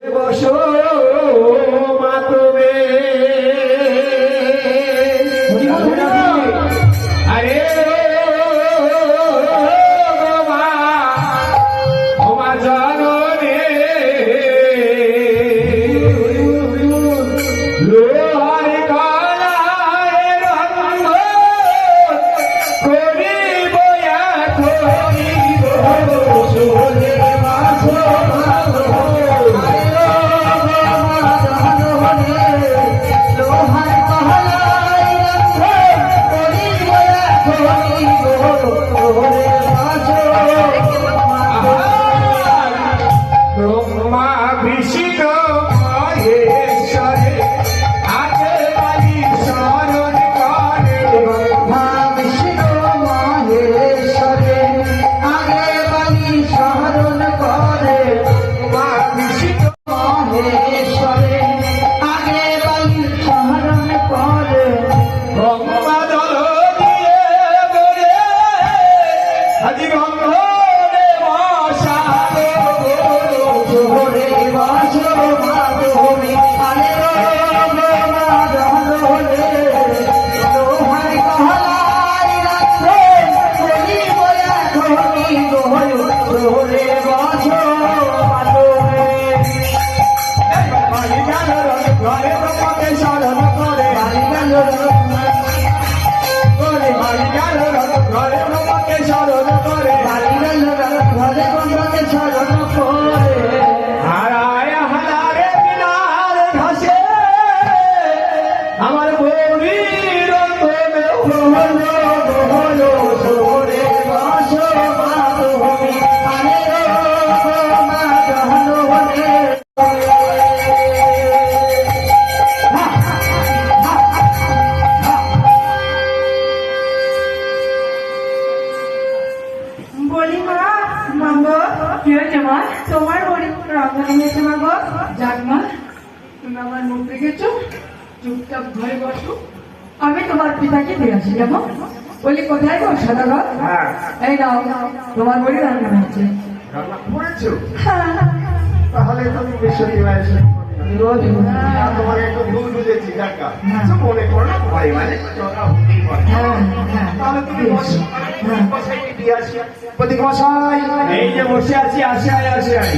বসো মা তুমি আরে মা জননী লোহার গলায় রঙ করিব করিব সোলে মাছো ব্রহ্মা বিষ্ণু মহেশ্বরে আগে বালি শরণ করে ব্রহ্মা বিষ্ণু মহেশ্বরে আগে বালি শরণ করে মা বিষ্ণু মহেশ্বরে আগে বালি শরণ করে ব্রহ্মা জল দিয়ে বলে আজ ব্রহ্মণে বসালো জোরে বাজো মাধবী আলে ব্রহ্মা জনলে লোহার গলায় রাখো বলি বয়া ধনি গোয় জোরে বাজো মাধবী বালি গেল ঘরে ব্রহ্মাকে শরণ করে বাড়ি গেল করে বালি গেল ঘরে ব্রহ্মাকে শরণ করে বাড়ি গেল ঘরে বন্ধকে শরণ করে হারায় হারারে বিনার ঘাসে আমার বৌরির হলো হলো জোরে বাজো মাধবী আলে ব্রহ্মা জনলে বলি মা মাগো কি হয়েছে মা তোমার বলি রঙ্গনি হয়েছে মাগো যাক মা তুমি আমার মুখ দেখেছো চুপচাপ ঘরে বসো আমি তোমার পিতাকে দিয়ে আসি যাবো বলি কোথায় গো সদাগর এই নাও তোমার বলি রান্না হয়েছে রান্না করেছো হ্যাঁ, তাহলে তুমি বৃহস্পতিবার এসে রোজ তোমার একটু ভুল বুঝেছি দেখা হ্যাঁ। মনে করো না ভাই মানে চলা হতেই পারে হ্যাঁ হ্যাঁ তাহলে তুমি বসো হ্যাঁ। মশাইকে দিয়ে আসি প্রতীক মশাই এই যে বসে আছি আসে আয় আসে আয়